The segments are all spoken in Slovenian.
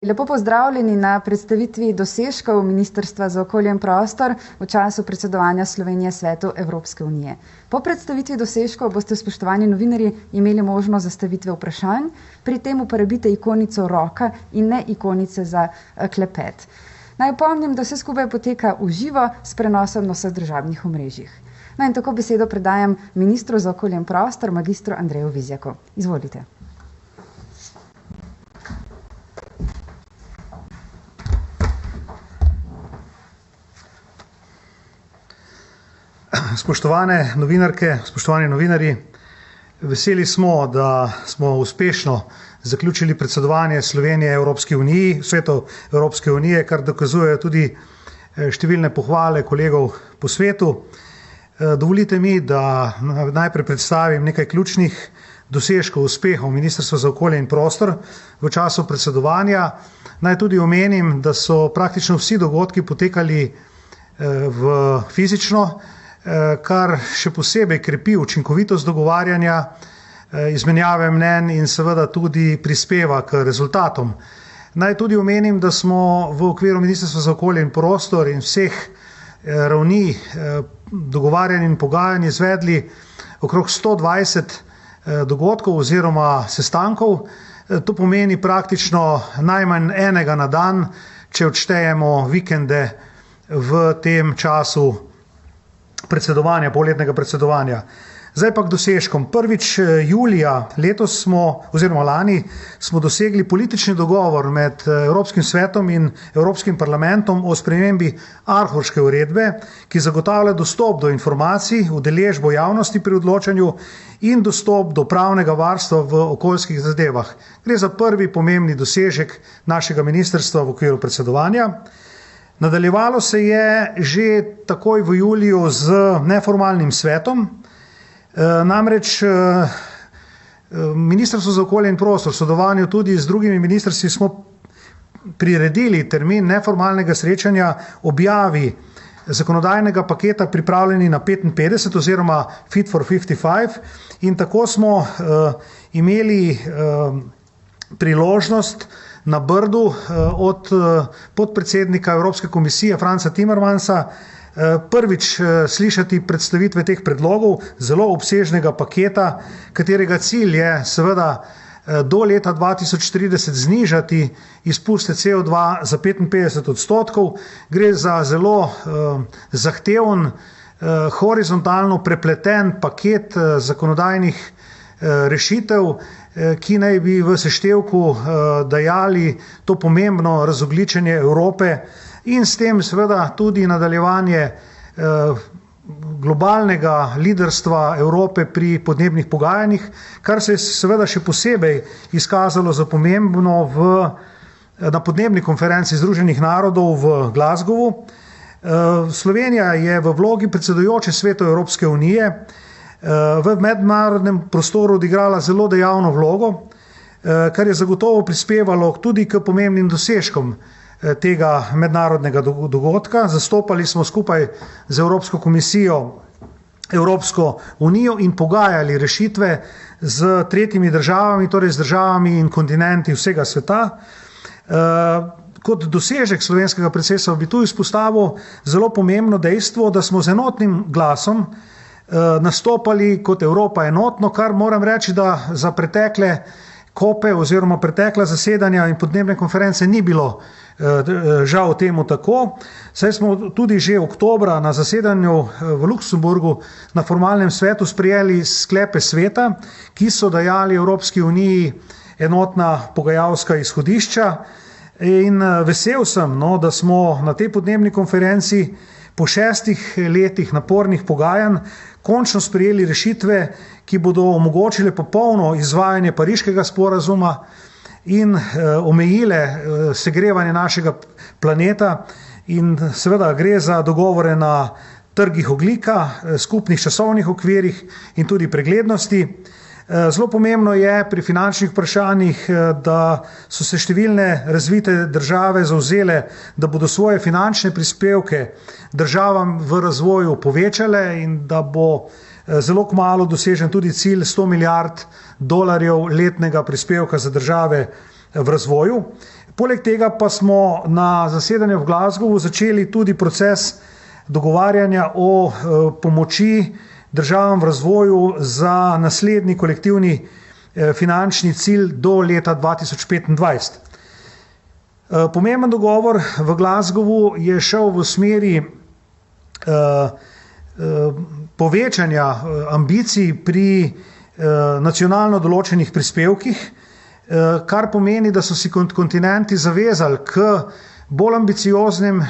Lepo pozdravljeni na predstavitvi dosežkov Ministrstva za okolje in prostor v času predsedovanja Slovenije Svetu Evropske unije. Po predstavitvi dosežkov boste, spoštovani novinarji, imeli možnost zastavitve vprašanj, pri tem uporabite ikonico roka in ne ikonice za klepet. Naj opomnim, da vse skupaj poteka v živo s prenosom na vseh državnih omrežjih. No in tako besedo predajam ministru za okolje in prostor, magistru Andreju Vizjaku. Izvolite. Spoštovane novinarke, spoštovani novinarji, veseli smo, da smo uspešno zaključili predsedovanje Slovenije Evropski uniji, Svetu Evropske unije, kar dokazujejo tudi številne pohvale kolegov po svetu. Dovolite mi, da najprej predstavim nekaj ključnih dosežkov, uspehov Ministrstva za okolje in prostor v času predsedovanja. Naj tudi omenim, da so praktično vsi dogodki potekali fizično, kar še posebej krepi učinkovitost dogovarjanja, izmenjave mnenj in seveda tudi prispeva k rezultatom. Naj tudi omenim, da smo v okviru Ministrstva za okolje in prostor in vseh ravni dogovarjanj in pogajanj izvedli okrog 120 dogodkov oziroma sestankov. To pomeni praktično najmanj enega na dan, če odštejemo vikende v tem času predsedovanja, polletnega predsedovanja. Zdaj pa k dosežkom. Prvič julija letos lani smo dosegli politični dogovor med Evropskim svetom in Evropskim parlamentom o spremembi Aarhuške uredbe, ki zagotavlja dostop do informacij, udeležbo javnosti pri odločanju in dostop do pravnega varstva v okoljskih zadevah. Gre za prvi pomembni dosežek našega ministrstva v okviru predsedovanja. Nadaljevalo se je že takoj v juliju z neformalnim svetom. Namreč Ministrstvo za okolje in prostor v sodelovanju tudi z drugimi ministrstvi smo priredili termin neformalnega srečanja objavi zakonodajnega paketa pripravljeni na 55 oziroma Fit for 55 in tako smo imeli priložnost na Brdu od podpredsednika Evropske komisije Franza Timmermansa prvič slišati predstavitve teh predlogov, zelo obsežnega paketa, katerega cilj je seveda do leta 2030 znižati izpuste CO2 za 55%. Gre za zelo zahteven, horizontalno prepleten paket zakonodajnih rešitev, ki naj bi v seštevku dajali to pomembno razogljičenje Evrope in s tem seveda tudi nadaljevanje globalnega liderstva Evrope pri podnebnih pogajanjih, kar se je seveda še posebej izkazalo za pomembno na podnebni konferenci Združenih narodov v Glasgowu. Slovenija je v vlogi predsedujoče Svetu Evropske unije v mednarodnem prostoru odigrala zelo dejavno vlogo, kar je zagotovo prispevalo tudi k pomembnim dosežkom tega mednarodnega dogodka. Zastopali smo skupaj z Evropsko komisijo Evropsko unijo in pogajali rešitve z tretjimi državami, torej z državami in kontinenti vsega sveta. Kot dosežek slovenskega predsedstva bi tu izpostavil zelo pomembno dejstvo, da smo z enotnim glasom nastopali kot Evropa enotno, kar moram reči, da za pretekle kope oziroma pretekla zasedanja in podnebne konference ni bilo žal temu tako. Saj smo tudi že oktobra na zasedanju v Luksemburgu na formalnem svetu sprejeli sklepe sveta, ki so dajali Evropski uniji enotna pogajalska izhodišča in vesel sem, da smo na tej podnebni konferenci po 6 letih napornih pogajanj končno sprejeli rešitve, ki bodo omogočile popolno izvajanje Pariškega sporazuma in omejile segrevanje našega planeta. In seveda gre za dogovore na trgih ogljika, skupnih časovnih okvirih in tudi preglednosti. Zelo pomembno je pri finančnih vprašanjih, da so se številne razvite države zavzele, da bodo svoje finančne prispevke državam v razvoju povečale in da bo zelo kmalu dosežen tudi cilj $100 milijard letnega prispevka za države v razvoju. Poleg tega pa smo na zasedanju v Glasgowu začeli tudi proces dogovarjanja o pomoči državam v razvoju za naslednji kolektivni finančni cilj do leta 2025. Pomemben dogovor v Glasgowu je šel v smeri povečanja ambicij pri nacionalno določenih prispevkih, kar pomeni, da so si kontinenti zavezali k bolj ambicioznim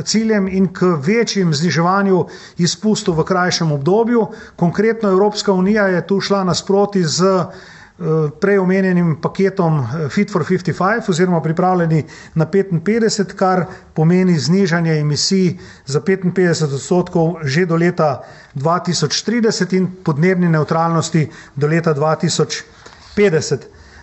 ciljem in k večjim zniževanju izpustov v krajšem obdobju. Konkretno Evropska unija je tu šla nasproti z prej omenjenim paketom Fit for 55 oziroma pripravljeni na 55, kar pomeni znižanje emisij za 55% že do leta 2030 in podnebni nevtralnosti do leta 2050.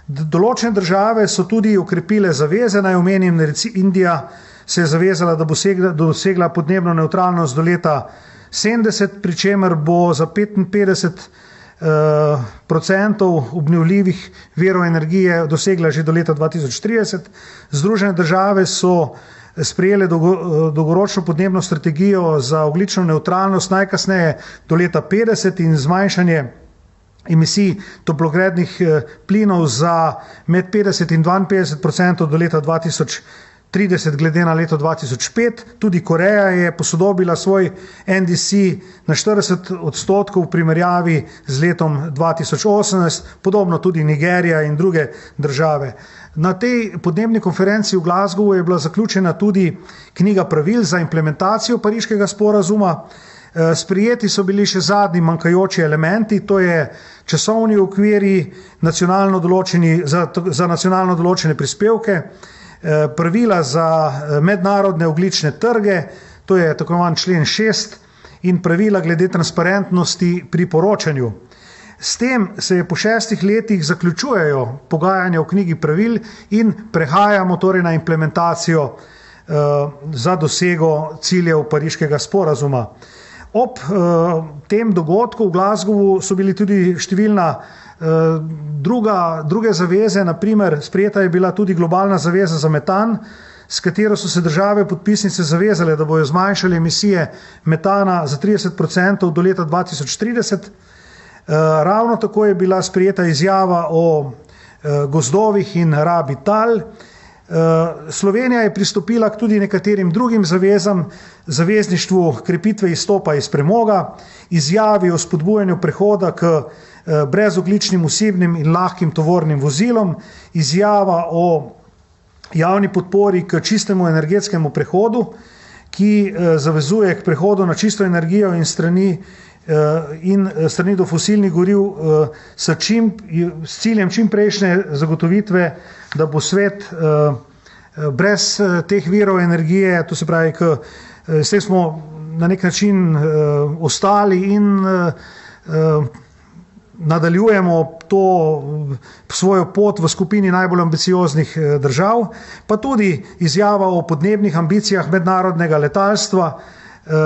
Določene države so tudi okrepile zaveze, naj omenim, Indija se je zavezala, da bo dosegla podnebno nevtralnost do leta 70, pri čemer bo za 55% obnovljivih virov energije dosegla že do leta 2030. Združene države so sprejele dolgoročno podnebno strategijo za ogljično nevtralnost najkasneje do leta 50 in zmanjšanje emisij toplogrednih plinov za med 50 in 52% do leta 2030 glede na leto 2005. Tudi Koreja je posodobila svoj NDC na 40% v primerjavi z letom 2018, podobno tudi Nigerija in druge države. Na tej podnebni konferenci v Glasgowu je bila zaključena tudi knjiga pravil za implementacijo Pariškega sporazuma. Sprijeti so bili še zadnji manjkajoči elementi, to je časovni okviri za nacionalno določene prispevke, pravila za mednarodne ogljične trge, to je tako imenovan člen 6, in pravila glede transparentnosti pri poročanju. S tem se po 6 letih zaključujejo pogajanja o knjigi pravil in prehajamo torej na implementacijo za dosego ciljev Pariškega sporazuma. Ob tem dogodku v Glasgowu so bili tudi številna druge zaveze, naprimer sprejeta je bila tudi globalna zaveza za metan, s katero so se države podpisnice zavezale, da bojo zmanjšale emisije metana za 30% do leta 2030. Ravno tako je bila sprejeta izjava o gozdovih in rabi tal. Slovenija je pristopila tudi nekaterim drugim zavezam, zavezništvu krepitve izstopa iz premoga, izjavi o spodbujanju prehoda k brezogljičnim osebnim in lahkim tovornim vozilom, izjava o javni podpori k čistemu energetskemu prehodu, ki zavezuje k prehodu na čisto energijo in strani do fosilnih goriv s ciljem čimprejšnje zagotovitve, da bo svet brez teh virov energije, to se pravi, s tem smo na nek način ostali in nadaljujemo to svojo pot v skupini najbolj ambicioznih držav, pa tudi izjava o podnebnih ambicijah mednarodnega letalstva,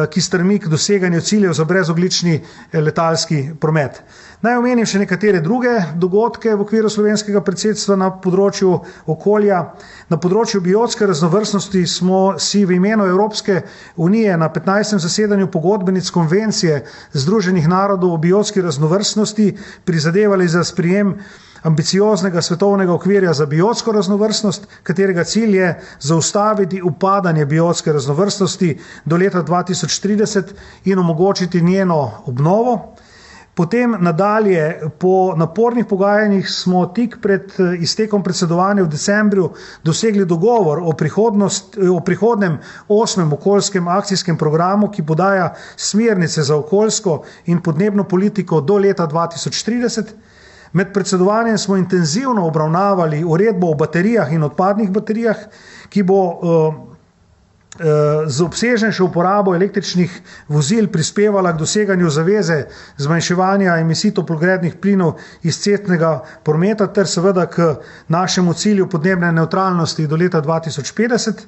ki stremi k doseganju ciljev za brezogljični letalski promet. Naj omenim še nekatere druge dogodke v okviru slovenskega predsedstva na področju okolja. Na področju biotske raznovrstnosti smo si v imenu Evropske unije na 15. zasedanju pogodbenic konvencije Združenih narodov o biotski raznovrstnosti prizadevali za sprejem ambicioznega svetovnega okvirja za biotsko raznovrstnost, katerega cilj je zaustaviti upadanje biotske raznovrstnosti do leta 2030 in omogočiti njeno obnovo. Potem nadalje, po napornih pogajanjih smo tik pred iztekom predsedovanja v decembru dosegli dogovor o prihodnem 8. okoljskem akcijskem programu, ki podaja smernice za okoljsko in podnebno politiko do leta 2030. Med predsedovanjem smo intenzivno obravnavali uredbo o baterijah in odpadnih baterijah, ki bo z obsežnejšo uporabo električnih vozil prispevala k doseganju zaveze zmanjševanja emisij toplogrednih plinov iz cestnega prometa ter seveda k našemu cilju podnebne nevtralnosti do leta 2050.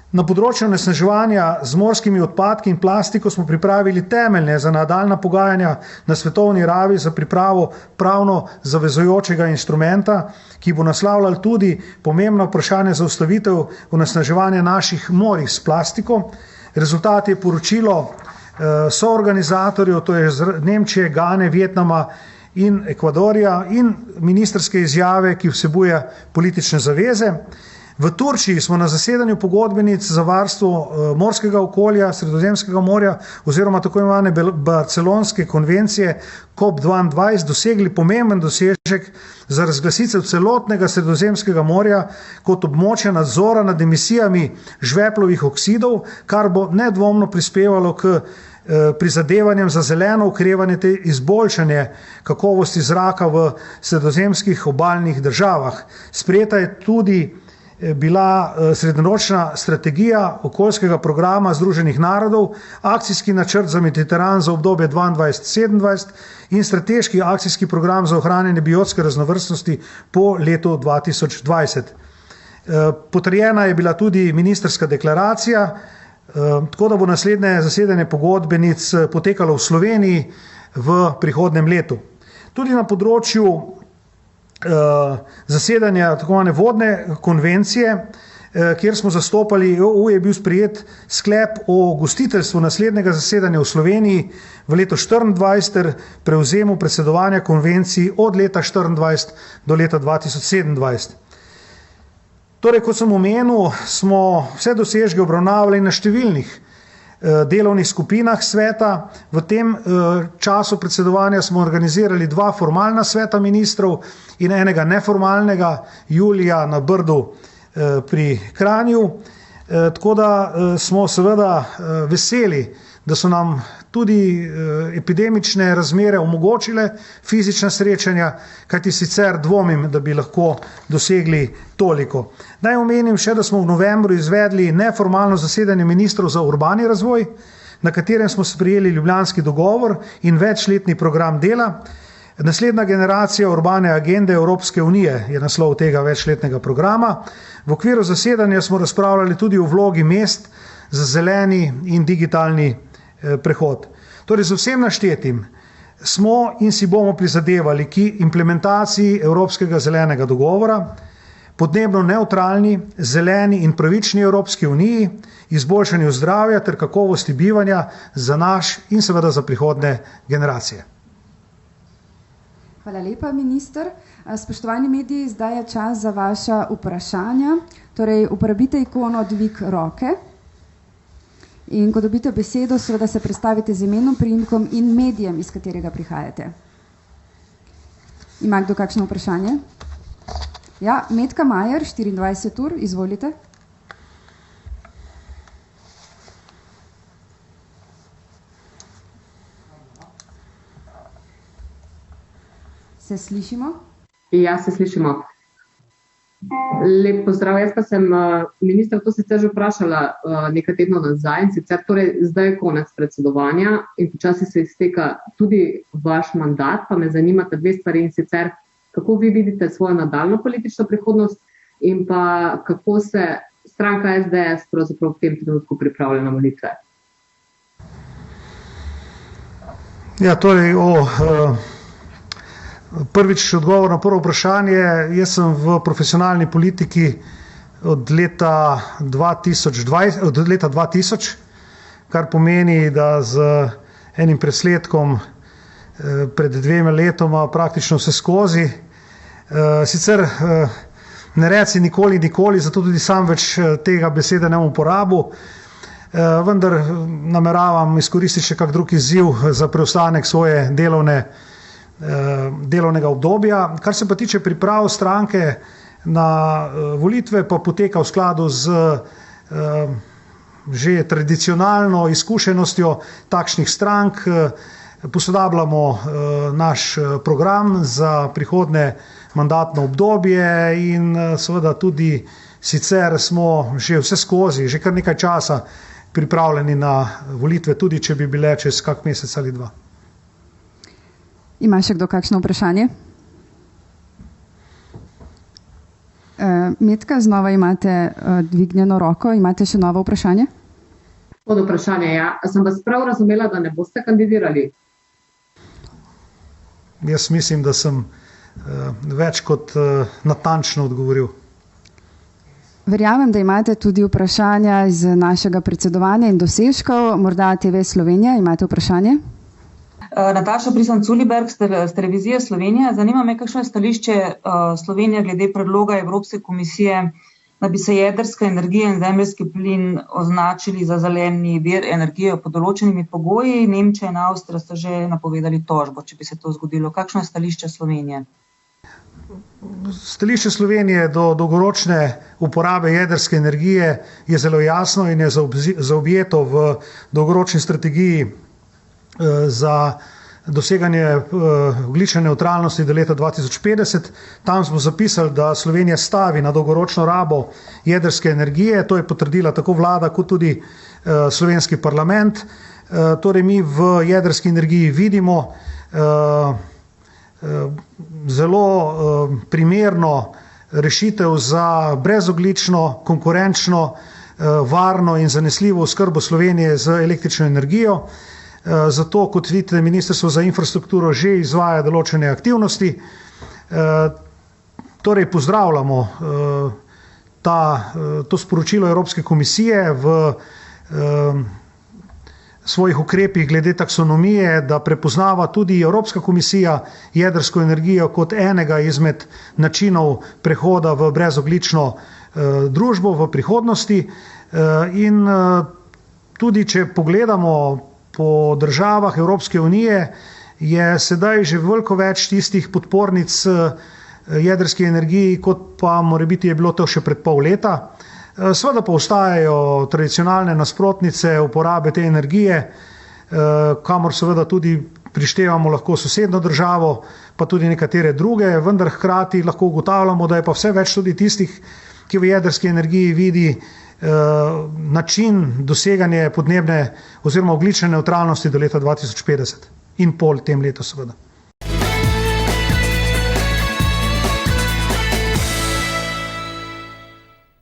Na področju onesnaževanja z morskimi odpadki in plastiko smo pripravili temelje za nadaljnja pogajanja na svetovni ravni za pripravo pravno zavezujočega instrumenta, ki bo naslavljal tudi pomembno vprašanje za ustavitev onesnaževanja naših morij s plastiko. Rezultat je poročilo soorganizatorjev, to je iz Nemčije, Gane, Vietnama in Ekvadorja in ministrske izjave, ki vsebuje politične zaveze. V Turčiji smo na zasedanju pogodbenic za varstvo morskega okolja Sredozemskega morja oziroma tako imenovane Barcelonske konvencije COP22 dosegli pomemben dosežek za razglasitev celotnega Sredozemskega morja kot območja nadzora nad emisijami žveplovih oksidov, kar bo nedvomno prispevalo k prizadevanjem za zeleno okrevanje te izboljšanje kakovosti zraka v sredozemskih obalnih državah. Sprejeta je tudi bila srednjeročna strategija okoljskega programa Združenih narodov, akcijski načrt za Mediteran za obdobje 2022-2027 in strateški akcijski program za ohranjanje biotske raznovrstnosti po letu 2020. Potrjena je bila tudi ministrska deklaracija, tako da bo naslednje zasedanje pogodbenic potekalo v Sloveniji v prihodnjem letu. Tudi na področju zasedanja tako imenovane vodne konvencije, kjer smo zastopali EU, je bil sprejet sklep o gostiteljstvu naslednjega zasedanja v Sloveniji v letu 2024 ter prevzemu predsedovanja konvenciji od leta 2024 do leta 2027. Torej, kot sem omenil, smo vse dosežke obravnavali na številnih delovnih skupinah sveta. V tem času predsedovanja smo organizirali 2 formalna sveta ministrov in enega neformalnega julija na Brdu pri Kranju. Tako da smo seveda veseli, da so nam tudi epidemične razmere omogočile fizična srečanja, kajti sicer dvomim, da bi lahko dosegli toliko. Naj omenim še, da smo v novembru izvedli neformalno zasedanje ministrov za urbani razvoj, na katerem smo sprejeli Ljubljanski dogovor in večletni program dela. Naslednja generacija urbane agende Evropske unije je naslov tega večletnega programa. V okviru zasedanja smo razpravljali tudi o vlogi mest za zeleni in digitalni prehod. Torej, z vsem naštetim smo in si bomo prizadevali k implementaciji Evropskega zelenega dogovora, podnebno neutralni, zeleni in pravični Evropski uniji, izboljšanju zdravja ter kakovosti bivanja za naš in seveda za prihodnje generacije. Hvala lepa, minister. Spoštovani mediji, zdaj je čas za vaša vprašanja. Torej, uporabite ikono dvig roke. In ko dobite besedo, seveda se predstavite z imenom, priimkom in medijem, iz katerega prihajate. Ima kdo kakšno vprašanje? Ja, Metka Majer, 24 ur, izvolite. Se slišimo? Ja, se slišimo. Lep pozdrav, jaz pa sem ministra to sicer že vprašala nekaj tednov nazaj in sicer torej zdaj je konec predsedovanja in počasi se izteka tudi vaš mandat, pa me zanimata 2 stvari in sicer kako vi vidite svojo nadaljno politično prihodnost in pa kako se stranka SDS pravzaprav v tem trenutku pripravlja na volitve. Ja, torej prvič odgovor na prvo vprašanje. Jaz sem v profesionalni politiki od leta 2000, kar pomeni, da z enim presledkom pred 2 letoma praktično vse skozi. Sicer ne reci nikoli, zato tudi sam več tega besede ne bom uporabil, vendar nameravam izkoristiti še kak drug izziv za preostanek svoje delovnega obdobja. Kar se pa tiče priprav stranke na volitve, pa poteka v skladu z že tradicionalno izkušenostjo takšnih strank. Posodabljamo naš program za prihodnje mandatno obdobje in seveda tudi sicer smo že vse skozi, že kar nekaj časa pripravljeni na volitve, tudi če bi bile čez kak mesec ali 2. Ima še kdo kakšno vprašanje? Metka, znova imate dvignjeno roko, imate še novo vprašanje? Pod vprašanje, ja. Sem vas prav razumela, da ne boste kandidirali? Jaz mislim, da sem več kot natančno odgovoril. Verjamem, da imate tudi vprašanja iz našega predsedovanja in dosežkov. Morda TV Slovenija, imate vprašanje? Nataša Prisan-Culiberg z Televizije Slovenija. Zanima me, kakšno je stališče Slovenije glede predloga Evropske komisije, da bi se jedrska energija in zemeljski plin označili za zeleni vir energije pod določenimi pogoji. Nemčija in Avstrija sta že napovedali tožbo, če bi se to zgodilo. Kakšno je stališče Slovenije? Stališče Slovenije do dolgoročne uporabe jedrske energije je zelo jasno in je zaobjeto v dolgoročni strategiji za doseganje ogljične nevtralnosti do leta 2050. Tam smo zapisali, da Slovenija stavi na dolgoročno rabo jedrske energije. To je potrdila tako vlada kot tudi slovenski parlament. Torej mi v jedrski energiji vidimo zelo primerno rešitev za brezogljično, konkurenčno, varno in zanesljivo oskrbo Slovenije z električno energijo. Zato, kot vidite, Ministrstvo za infrastrukturo že izvaja določene aktivnosti. Torej pozdravljamo to sporočilo Evropske komisije v svojih ukrepih glede taksonomije, da prepoznava tudi Evropska komisija jedrsko energijo kot enega izmed načinov prehoda v brezogljično družbo v prihodnosti. In tudi, če pogledamo po državah Evropske unije, je sedaj že veliko več tistih podpornic jedrski energiji, kot pa morebiti je bilo to še pred pol leta. Seveda pa ostajajo tradicionalne nasprotnice uporabe te energije, kamor seveda tudi prištevamo lahko sosednjo državo, pa tudi nekatere druge, vendar hkrati lahko ugotavljamo, da je pa vse več tudi tistih, ki v jedrski energiji vidi način doseganja podnebne oziroma ogljične nevtralnosti do leta 2050 in pol tem letu seveda.